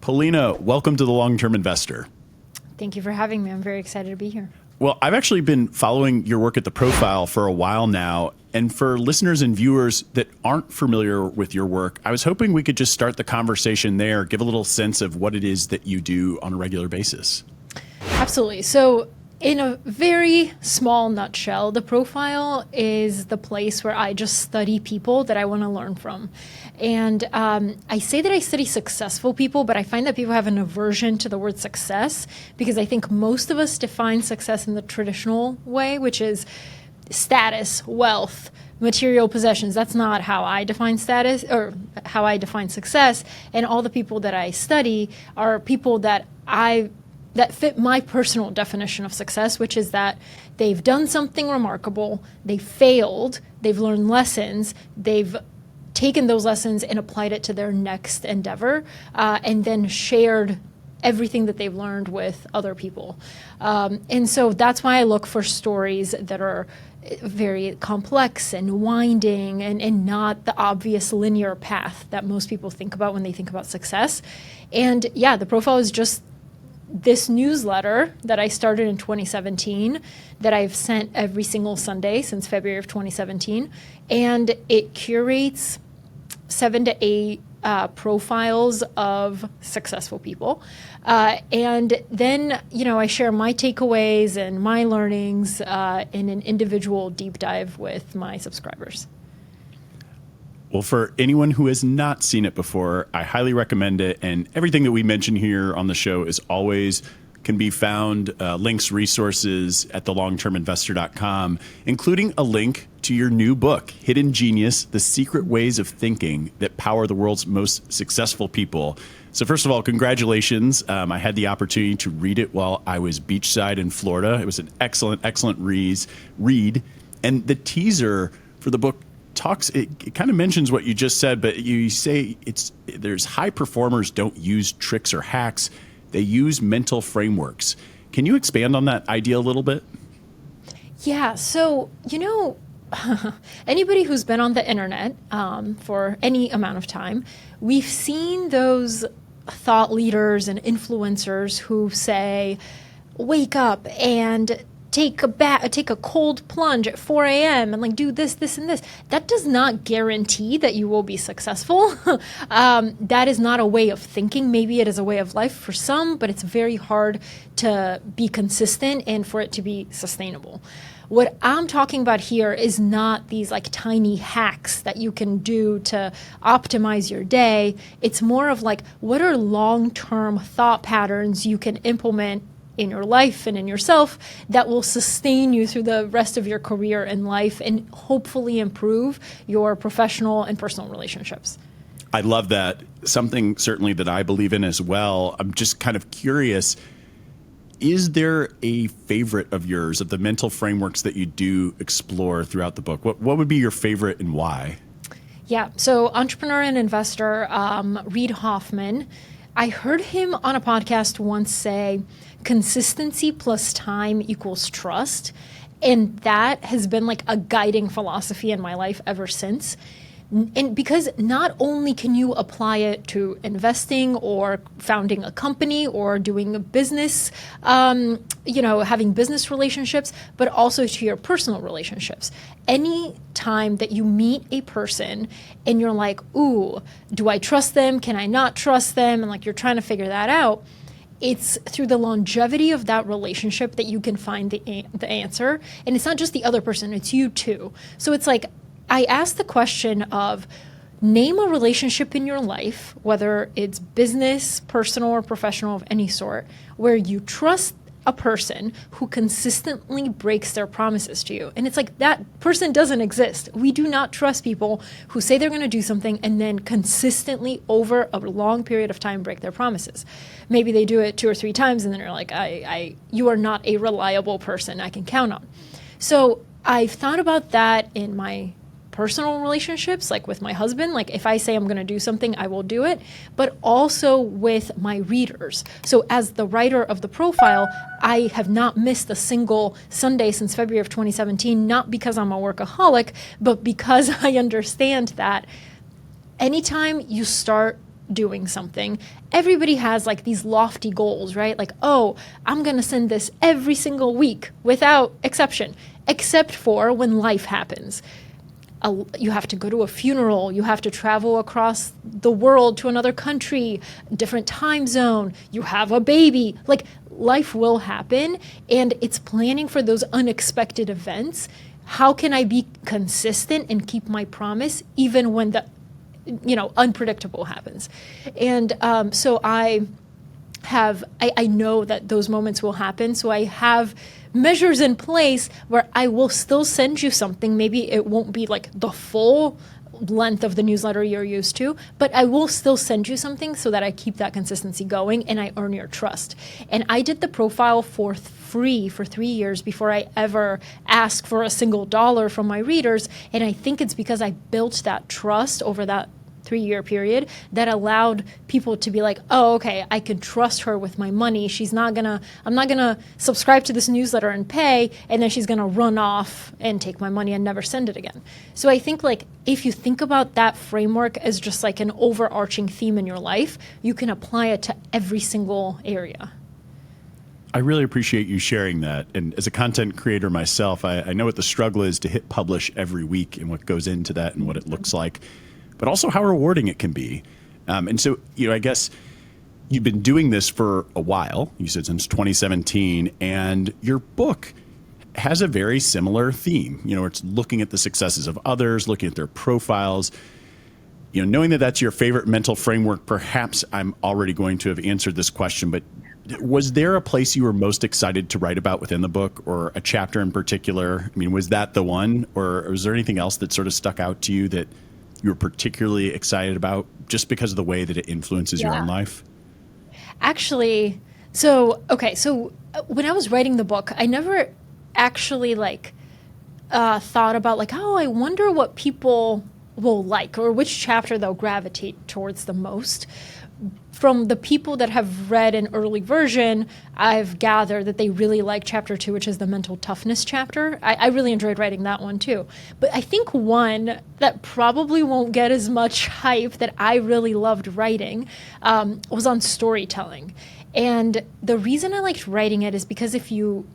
Polina, welcome to The Long-Term Investor. Thank you for having me. I'm very excited to be here. Well, I've actually been following your work at The Profile for a while now. And for listeners and viewers that aren't familiar with your work, I was hoping we could just start the conversation there, give a little sense of what it is that you do on a regular basis. Absolutely. So in a very small nutshell, The Profile is the place where I just study people that I want to learn from. And I say that I study successful people, but I find that people have an aversion to the word success because I think most of us define success in the traditional way, which is status, wealth, material possessions. That's not how I define status or how I define success. And all the people that I study are people that fit my personal definition of success, which is that they've done something remarkable, they failed, they've learned lessons, they've taken those lessons and applied it to their next endeavor, and then shared everything that they've learned with other people. And so that's why I look for stories that are very complex and winding and not the obvious linear path that most people think about when they think about success. And yeah, The Profile is just this newsletter that I started in 2017 that I've sent every single Sunday since February of 2017. And it curates 7 to 8 profiles of successful people. And then, I share my takeaways and my learnings in an individual deep dive with my subscribers. Well, for anyone who has not seen it before, I highly recommend it. And everything that we mention here on the show is always can be found, links, resources at thelongterminvestor.com, including a link to your new book, Hidden Genius, The Secret Ways of Thinking That Power the World's Most Successful People. So first of all, congratulations. I had the opportunity to read it while I was beachside in Florida. It was an excellent read. And the teaser for the book it kind of mentions what you just said, but you say there's high performers don't use tricks or hacks. They use mental frameworks. Can you expand on that idea a little bit? Yeah. So, anybody who's been on the internet for any amount of time, we've seen those thought leaders and influencers who say, wake up and take a cold plunge at 4 a.m. and do this, and this. That does not guarantee that you will be successful. That is not a way of thinking. Maybe it is a way of life for some, but it's very hard to be consistent and for it to be sustainable. What I'm talking about here is not these tiny hacks that you can do to optimize your day. It's more of what are long-term thought patterns you can implement in your life and in yourself that will sustain you through the rest of your career and life and hopefully improve your professional and personal relationships. I love that. Something certainly that I believe in as well. I'm just kind of curious, is there a favorite of yours, of the mental frameworks that you do explore throughout the book? What would be your favorite and why? Yeah, so entrepreneur and investor Reid Hoffman, I heard him on a podcast once say, consistency plus time equals trust. And that has been a guiding philosophy in my life ever since. And because not only can you apply it to investing or founding a company or doing a business, having business relationships, but also to your personal relationships. Any time that you meet a person and you're like, ooh, do I trust them? Can I not trust them? And you're trying to figure that out. It's through the longevity of that relationship that you can find the answer. And it's not just the other person, it's you too. So it's I asked the question of name a relationship in your life, whether it's business, personal, or professional of any sort, where you trust a person who consistently breaks their promises to you. And it's that person doesn't exist. We do not trust people who say they're going to do something and then consistently over a long period of time break their promises. Maybe they do it 2 or 3 times and then you're you are not a reliable person I can count on. So I've thought about that in my personal relationships, with my husband. If I say I'm going to do something, I will do it, but also with my readers. So as the writer of The Profile, I have not missed a single Sunday since February of 2017, not because I'm a workaholic, but because I understand that anytime you start doing something, everybody has like these lofty goals, right? Like, oh, I'm going to send this every single week without exception, except for when life happens. You have to go to a funeral, you have to travel across the world to another country, different time zone, you have a baby. Like, life will happen, and it's planning for those unexpected events. How can I be consistent and keep my promise even when the unpredictable happens? And so I know that those moments will happen. So I have measures in place where I will still send you something. Maybe it won't be like the full length of the newsletter you're used to, but I will still send you something so that I keep that consistency going and I earn your trust. And I did the profile for free for 3 years before I ever asked for a single dollar from my readers. And I think it's because I built that trust over that 3-year period that allowed people to be like, oh, okay, I can trust her with my money. I'm not gonna subscribe to this newsletter and pay, and then she's gonna run off and take my money and never send it again. So I think like if you think about that framework as just like an overarching theme in your life, you can apply it to every single area. I really appreciate you sharing that. And as a content creator myself, I know what the struggle is to hit publish every week and what goes into that and what it looks like, but also how rewarding it can be. And so, I guess you've been doing this for a while. You said since 2017, and your book has a very similar theme. It's looking at the successes of others, looking at their profiles. Knowing that that's your favorite mental framework, perhaps I'm already going to have answered this question, but was there a place you were most excited to write about within the book, or a chapter in particular? I mean, was that the one, or was there anything else that sort of stuck out to you that you were particularly excited about just because of the way that it influences your own life? Actually, so when I was writing the book, I never actually thought about oh, I wonder what people will like or which chapter they'll gravitate towards the most. From the people that have read an early version, I've gathered that they really like chapter 2, which is the mental toughness chapter. I really enjoyed writing that one too. But I think one that probably won't get as much hype that I really loved writing was on storytelling. And the reason I liked writing it is because if you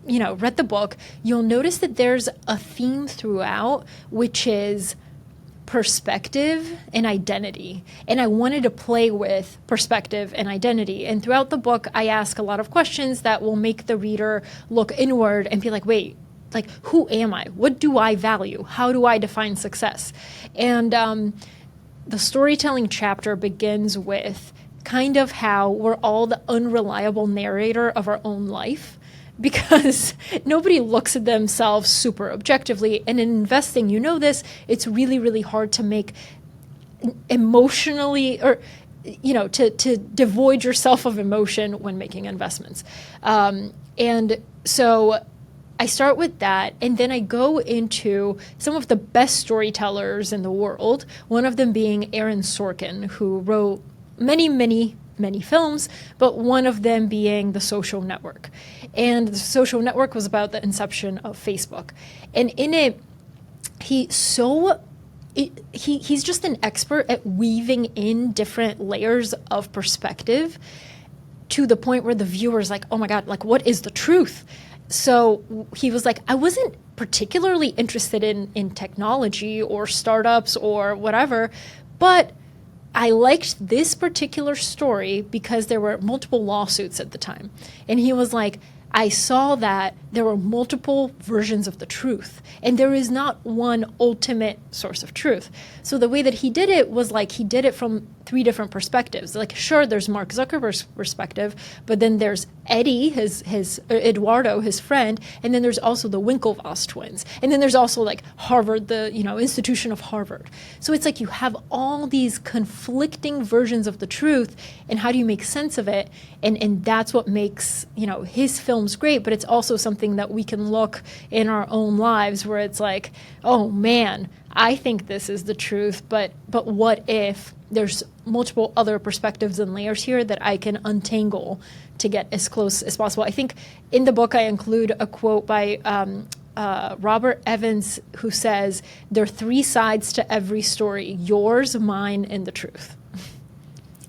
read the book, you'll notice that there's a theme throughout, which is perspective and identity. And I wanted to play with perspective and identity. And throughout the book, I ask a lot of questions that will make the reader look inward and be like, wait, who am I? What do I value? How do I define success? And the storytelling chapter begins with kind of how we're all the unreliable narrator of our own life, because nobody looks at themselves super objectively. And in investing, it's really, really hard to make emotionally or, to devoid yourself of emotion when making investments. And so I start with that, and then I go into some of the best storytellers in the world, one of them being Aaron Sorkin, who wrote many films, but one of them being The Social Network. And The Social Network was about the inception of Facebook. And in it, he's just an expert at weaving in different layers of perspective to the point where the viewer's like, oh my God, what is the truth? So he was like, I wasn't particularly interested in technology or startups or whatever, but I liked this particular story because there were multiple lawsuits at the time. And he was like, I saw that there were multiple versions of the truth, and there is not one ultimate source of truth. So the way that he did it was he did it from 3 different perspectives. Sure, there's Mark Zuckerberg's perspective, but then there's Eddie, Eduardo, his friend, and then there's also the Winklevoss twins. And then there's also Harvard, the institution of Harvard. So it's you have all these conflicting versions of the truth, and how do you make sense of it? And that's what makes, his films great, but it's also something that we can look in our own lives where it's oh man, I think this is the truth, but what if there's multiple other perspectives and layers here that I can untangle to get as close as possible? I think in the book I include a quote by Robert Evans, who says, there are 3 sides to every story: yours, mine, and the truth.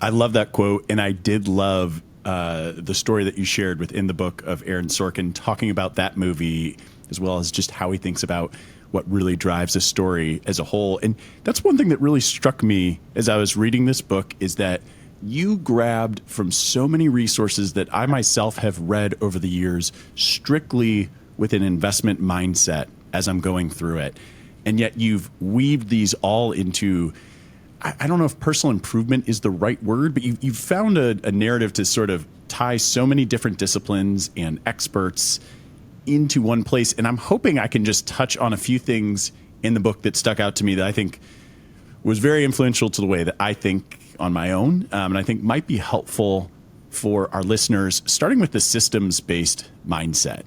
I love that quote, and I did love the story that you shared within the book of Aaron Sorkin talking about that movie, as well as just how he thinks about what really drives a story as a whole. And that's one thing that really struck me as I was reading this book, is that you grabbed from so many resources that I myself have read over the years, strictly with an investment mindset as I'm going through it. And yet you've weaved these all into, I don't know if personal improvement is the right word, but you've found a narrative to sort of tie so many different disciplines and experts into one place. And I'm hoping I can just touch on a few things in the book that stuck out to me that I think was very influential to the way that I think on my own, and I think might be helpful for our listeners, starting with the systems-based mindset.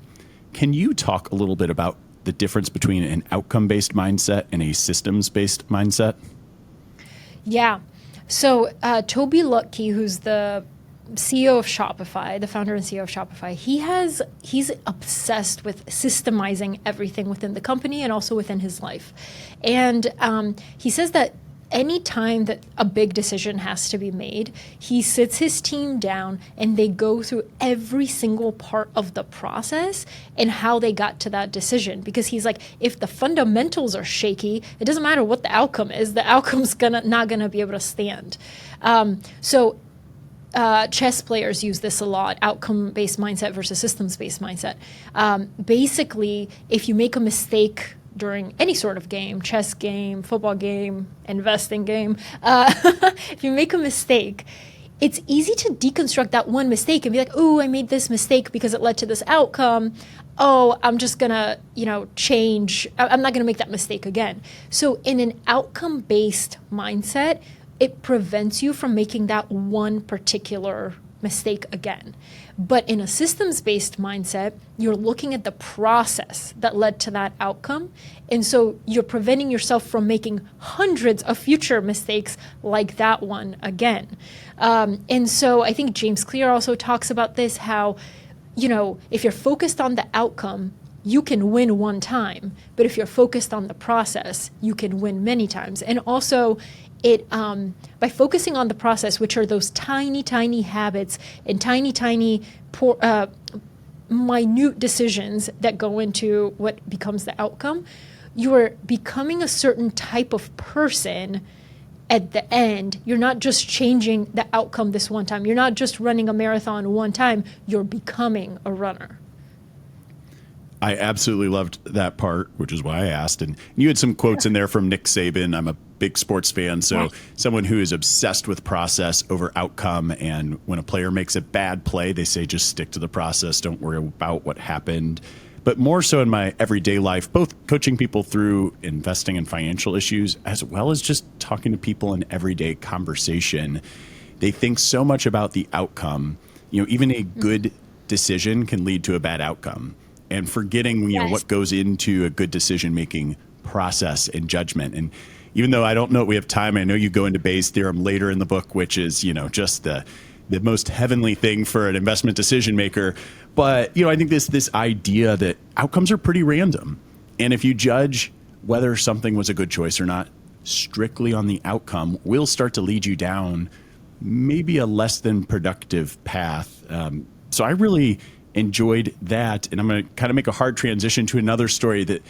Can you talk a little bit about the difference between an outcome-based mindset and a systems-based mindset? Yeah. So Toby Lutke, who's the CEO of Shopify, the founder and CEO of Shopify, he's obsessed with systemizing everything within the company and also within his life. And he says that any time that a big decision has to be made, he sits his team down and they go through every single part of the process and how they got to that decision. Because he's like, if the fundamentals are shaky, it doesn't matter what the outcome is. The outcome's not gonna be able to stand. Chess players use this a lot, outcome-based mindset versus systems-based mindset. Basically, if you make a mistake during any sort of game, chess game, football game, investing game, if you make a mistake, it's easy to deconstruct that one mistake and be like, oh, I made this mistake because it led to this outcome. Oh, I'm just gonna, change. I'm not gonna make that mistake again. So in an outcome-based mindset, it prevents you from making that one particular mistake again. But in a systems-based mindset, you're looking at the process that led to that outcome. And so you're preventing yourself from making hundreds of future mistakes like that one again. And so I think James Clear also talks about this, how, if you're focused on the outcome, you can win one time. But if you're focused on the process, you can win many times. And also, by focusing on the process, which are those tiny habits and tiny minute decisions that go into what becomes the outcome, you are becoming a certain type of person at the end. You're not just changing the outcome this one time. You're not just running a marathon one time. You're becoming a runner. I absolutely loved that part, which is why I asked. And you had some quotes in there from Nick Saban. I'm a big sports fan, so someone who is obsessed with process over outcome. And when a player makes a bad play, they say just stick to the process. Don't worry about what happened. But more so in my everyday life, both coaching people through investing and financial issues, as well as just talking to people in everyday conversation, they think so much about the outcome. Even a good decision can lead to a bad outcome. And forgetting, what goes into a good decision-making process and judgment. And even though I don't know we have time, I know you go into Bayes' theorem later in the book, which is, just the most heavenly thing for an investment decision maker. But, I think this idea that outcomes are pretty random. And if you judge whether something was a good choice or not strictly on the outcome, will start to lead you down maybe a less than productive path. So I really enjoyed that. And I'm going to kind of make a hard transition to another story that,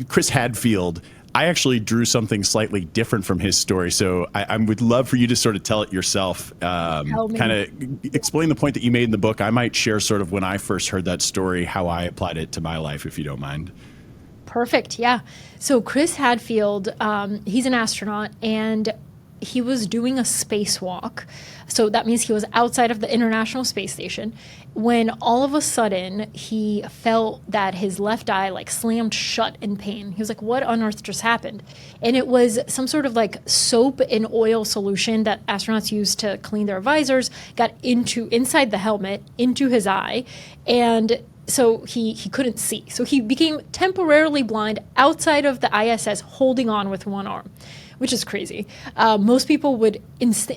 Chris Hadfield, I actually drew something slightly different from his story. So I would love for you to sort of tell it yourself, kind of explain the point that you made in the book. I might share sort of when I first heard that story, how I applied it to my life, if you don't mind. Perfect. Yeah. So Chris Hadfield, he's an astronaut, and he was doing a spacewalk. So that means he was outside of the International Space Station when all of a sudden he felt that his left eye slammed shut in pain. He was like, what on earth just happened? And it was some sort of soap and oil solution that astronauts use to clean their visors got inside the helmet, into his eye. And so he couldn't see. So he became temporarily blind outside of the ISS, holding on with one arm, which is crazy. Most people would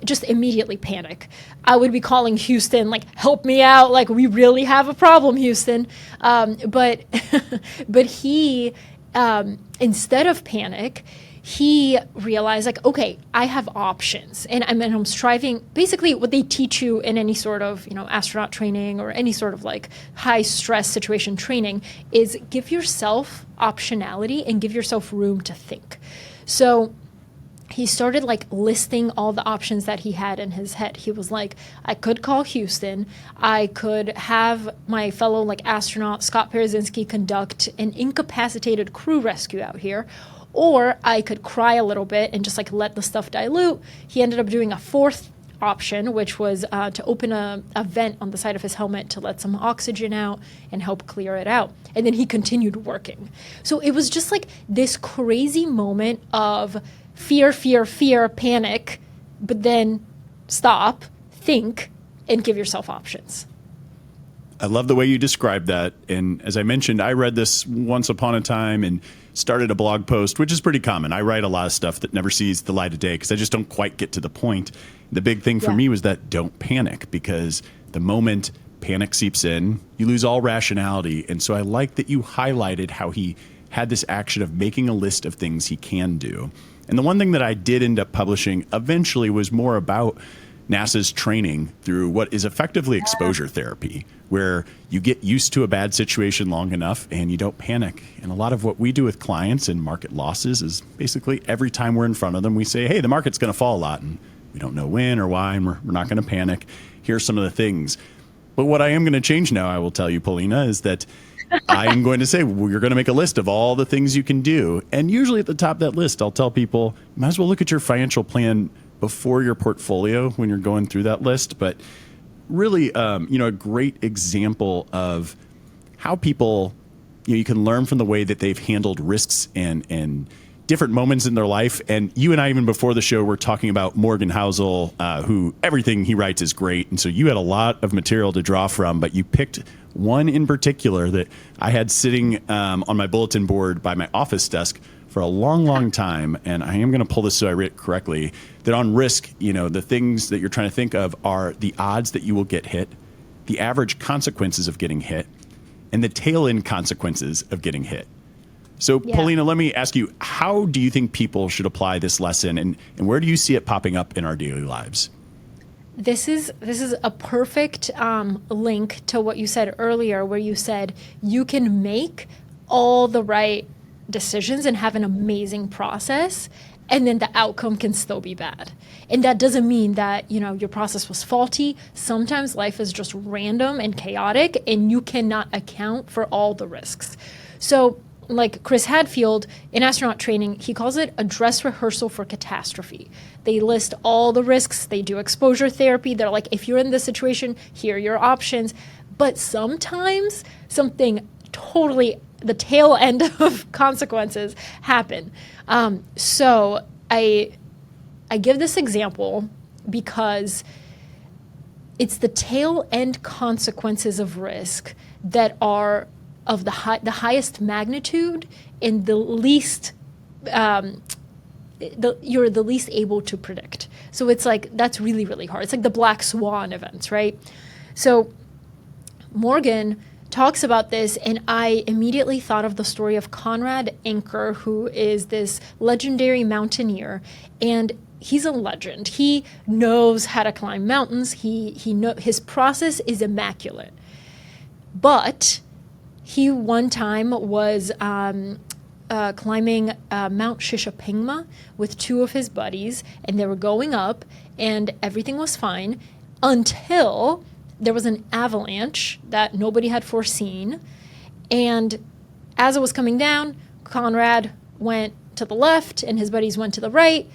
just immediately panic. I would be calling Houston, help me out. We really have a problem, Houston. But he, instead of panic, he realized like, okay, I have options, and I'm striving. Basically, what they teach you in any sort of, astronaut training or any sort of like high stress situation training is give yourself optionality and give yourself room to think. So he started like listing all the options that he had in his head. He was like, I could call Houston. I could have my fellow like astronaut Scott Parazynski conduct an incapacitated crew rescue out here, or I could cry a little bit and just like let the stuff dilute. He ended up doing a fourth option, which was to open a vent on the side of his helmet to let some oxygen out and help clear it out. And then he continued working. So it was just like this crazy moment of fear, panic, but then stop, think, and give yourself options. I love the way you described that. And as I mentioned, I read this once upon a time and started a blog post, which is pretty common. I write a lot of stuff that never sees the light of day because I just don't quite get to the point. The big thing for me was that don't panic, because the moment panic seeps in, you lose all rationality. And so I like that you highlighted how he had this action of making a list of things he can do. And the one thing that I did end up publishing eventually was more about NASA's training through what is effectively exposure therapy, where you get used to a bad situation long enough and you don't panic. And a lot of what we do with clients in market losses is basically every time we're in front of them, we say, hey, the market's going to fall a lot and we don't know when or why, and we're not going to panic. Here's some of the things. But what I am going to change now, I will tell you, Polina, is that I am going to say, well, you're going to make a list of all the things you can do. And usually at the top of that list, I'll tell people, you might as well look at your financial plan before your portfolio when you're going through that list. But really, a great example of how people, you can learn from the way that they've handled risks and different moments in their life. And you and I, even before the show, were talking about Morgan Housel, who everything he writes is great. And so you had a lot of material to draw from, but you picked one in particular that I had sitting on my bulletin board by my office desk for a long, long time. And I am going to pull this so I read it correctly, that on risk, the things that you're trying to think of are the odds that you will get hit, the average consequences of getting hit, and the tail end consequences of getting hit. So, Polina, let me ask you, how do you think people should apply this lesson, and where do you see it popping up in our daily lives? This is a perfect link to what you said earlier, where you said you can make all the right decisions and have an amazing process, and then the outcome can still be bad. And that doesn't mean that, your process was faulty. Sometimes life is just random and chaotic, and you cannot account for all the risks. So, like Chris Hadfield in astronaut training, he calls it a dress rehearsal for catastrophe. They list all the risks. They do exposure therapy. They're like, if you're in this situation, here are your options. But sometimes something totally, the tail end of consequences happen. So I give this example because it's the tail end consequences of risk that are of the highest magnitude and the least you're the least able to predict. So it's like that's really, really hard. It's like the black swan events, right? So Morgan talks about this, and I immediately thought of the story of Conrad Anker, who is this legendary mountaineer, and he's a legend. He knows how to climb mountains. His process is immaculate, but he one time was climbing Mount Shishapangma with two of his buddies, and they were going up, and everything was fine until there was an avalanche that nobody had foreseen. And as it was coming down, Conrad went to the left, and his buddies went to the right,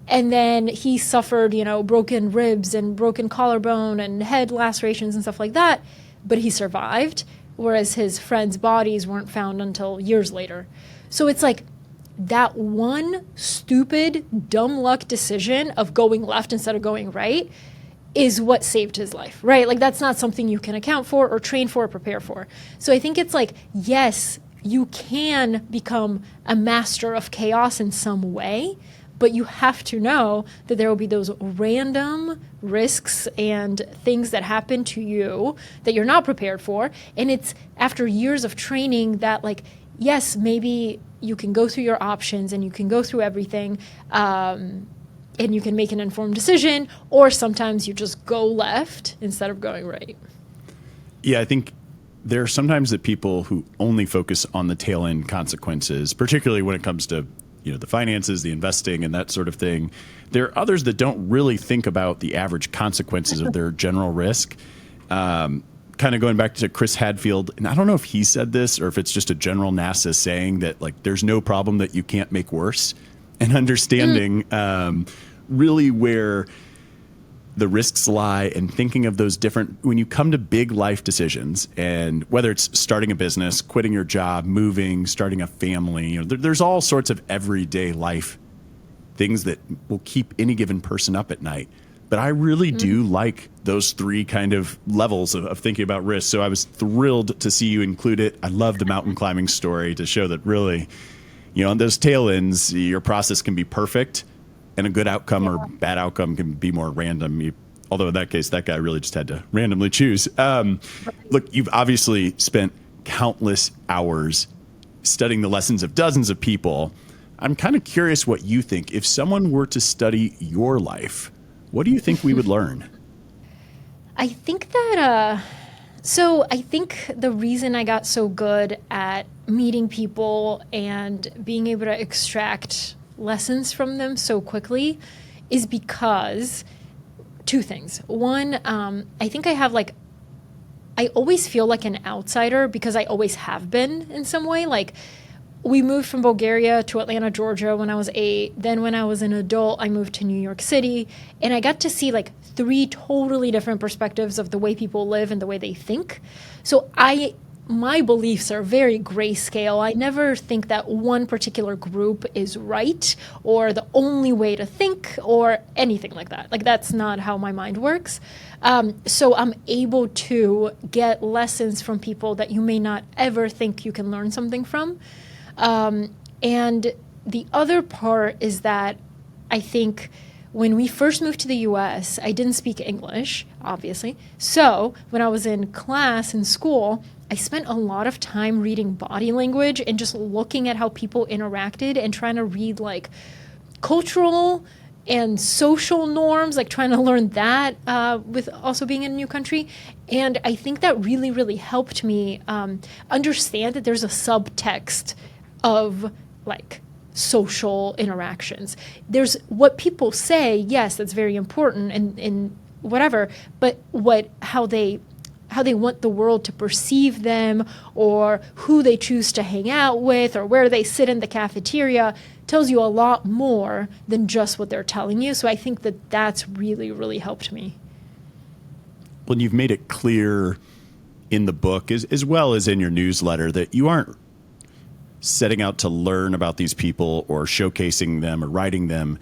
and then he suffered, broken ribs and broken collarbone and head lacerations and stuff like that, but he survived, whereas his friends' bodies weren't found until years later. So it's like that one stupid, dumb luck decision of going left instead of going right is what saved his life, right? Like that's not something you can account for or train for or prepare for. So I think it's like, yes, you can become a master of chaos in some way, but you have to know that there will be those random risks and things that happen to you that you're not prepared for. And it's after years of training that, like, yes, maybe you can go through your options and you can go through everything, and you can make an informed decision, or sometimes you just go left instead of going right. Yeah, I think there are sometimes that people who only focus on the tail end consequences, particularly when it comes to the finances, the investing, and that sort of thing. There are others that don't really think about the average consequences of their general risk. Kind of going back to Chris Hadfield, and I don't know if he said this or if it's just a general NASA saying that like there's no problem that you can't make worse, and understanding really where the risks lie and thinking of those different, when you come to big life decisions, and whether it's starting a business, quitting your job, moving, starting a family, there's all sorts of everyday life things that will keep any given person up at night. But I really do like those three kind of levels of thinking about risk. So I was thrilled to see you include it. I love the mountain climbing story to show that really, on those tail ends, your process can be perfect and a good outcome or bad outcome can be more random. Although in that case, that guy really just had to randomly choose. Look, you've obviously spent countless hours studying the lessons of dozens of people. I'm kind of curious what you think. If someone were to study your life, what do you think we would learn? I think that, I think the reason I got so good at meeting people and being able to extract lessons from them so quickly is because two things. One, I think I have I always feel like an outsider because I always have been in some way. Like, we moved from Bulgaria to Atlanta, Georgia when I was 8. Then when I was an adult, I moved to New York City. And I got to see three totally different perspectives of the way people live and the way they think. So my beliefs are very grayscale. I never think that one particular group is right or the only way to think or anything like that. That's not how my mind works. So I'm able to get lessons from people that you may not ever think you can learn something from. And the other part is that I think when we first moved to the US, I didn't speak English, obviously. So when I was in class in school, I spent a lot of time reading body language and just looking at how people interacted and trying to read cultural and social norms, trying to learn that with also being in a new country. And I think that really, really helped me understand that there's a subtext of social interactions. There's what people say, yes, that's very important and whatever, but how they want the world to perceive them, or who they choose to hang out with, or where they sit in the cafeteria tells you a lot more than just what they're telling you. So I think that that's really, really helped me. Well, you've made it clear in the book as well as in your newsletter that you aren't setting out to learn about these people or showcasing them or writing them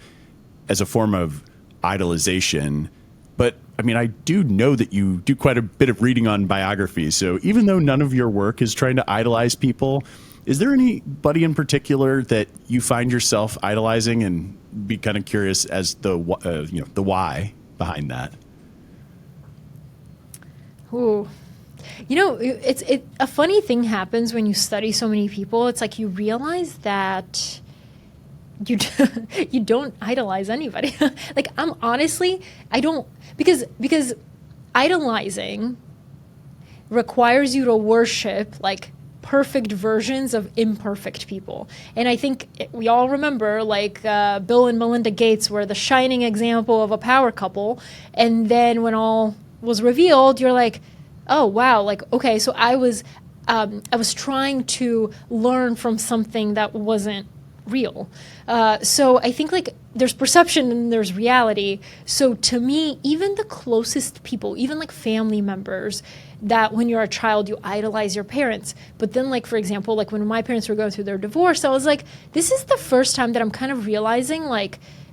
as a form of idolization. But I mean, I do know that you do quite a bit of reading on biographies. So even though none of your work is trying to idolize people, is there anybody in particular that you find yourself idolizing, and be kind of curious as the why behind that? Ooh. It's a funny thing happens when you study so many people. It's you realize that you don't idolize anybody. I'm honestly, I don't, because idolizing requires you to worship perfect versions of imperfect people. And I think we all remember Bill and Melinda Gates were the shining example of a power couple. And then when all was revealed, you're like, oh, wow. Okay, so I was trying to learn from something that wasn't real. So I think there's perception and there's reality. So to me, even the closest people, even family members, that when you're a child, you idolize your parents. But then for example, when my parents were going through their divorce, I was like, this is the first time that I'm kind of realizing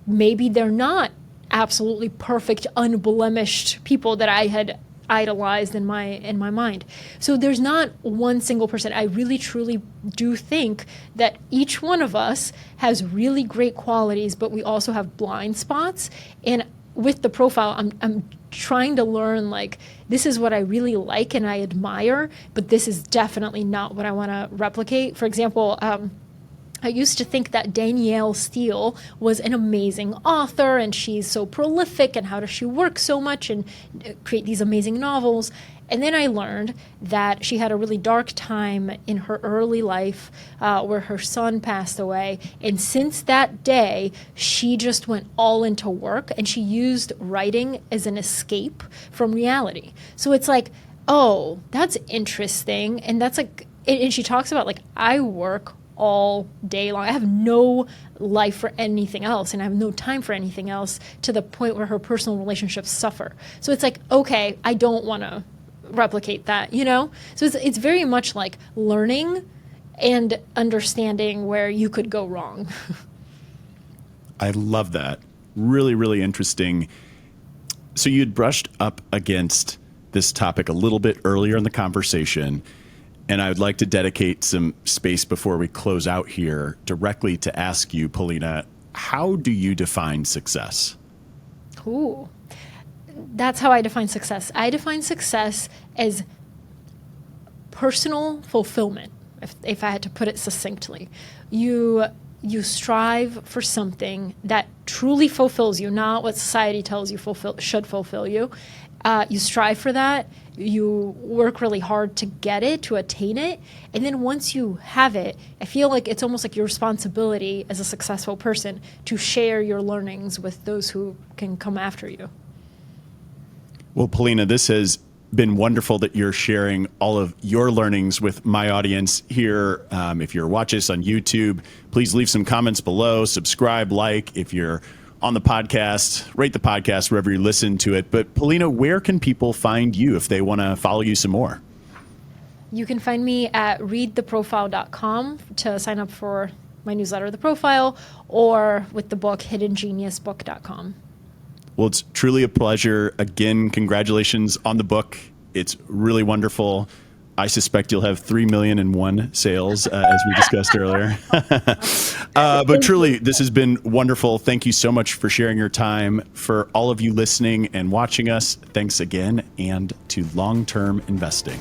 maybe they're not absolutely perfect, unblemished people that I had idolized in my mind. So there's not one single person. I really truly do think that each one of us has really great qualities, but we also have blind spots. And with the profile, I'm trying to learn this is what I really like and I admire, but this is definitely not what I want to replicate. For example, I used to think that Danielle Steele was an amazing author and she's so prolific and how does she work so much and create these amazing novels. And then I learned that she had a really dark time in her early life where her son passed away. And since that day, she just went all into work and she used writing as an escape from reality. So it's like, oh, that's interesting. And that's like, and she talks about like, I work all day long. I have no life for anything else and I have no time for anything else, to the point where her personal relationships suffer. So it's like, okay, I don't want to replicate that, you know? So it's very much like learning and understanding where you could go wrong. I love that. Really, really interesting. So you'd brushed up against this topic a little bit earlier in the conversation, and I would like to dedicate some space before we close out here directly to ask you, Polina, how do you define success? Ooh, that's how I define success. I define success as personal fulfillment, if I had to put it succinctly. You strive for something that truly fulfills you, not what society tells you should fulfill you. You strive for that. You work really hard to get it, to attain it. And then once you have it, I feel like it's almost like your responsibility as a successful person to share your learnings with those who can come after you. Well, Polina, this has been wonderful that you're sharing all of your learnings with my audience here. If you're watching us on YouTube, please leave some comments below, subscribe, like. If you're on the podcast, rate the podcast wherever you listen to it. But Polina, where can people find you if they want to follow you some more? You can find me at readtheprofile.com to sign up for my newsletter, The Profile, or with the book, hiddengeniusbook.com. Well, it's truly a pleasure. Again, congratulations on the book. It's really wonderful. I suspect you'll have 3,000,001 sales, as we discussed earlier. But truly, this has been wonderful. Thank you so much for sharing your time. For all of you listening and watching us, thanks again, and to long-term investing.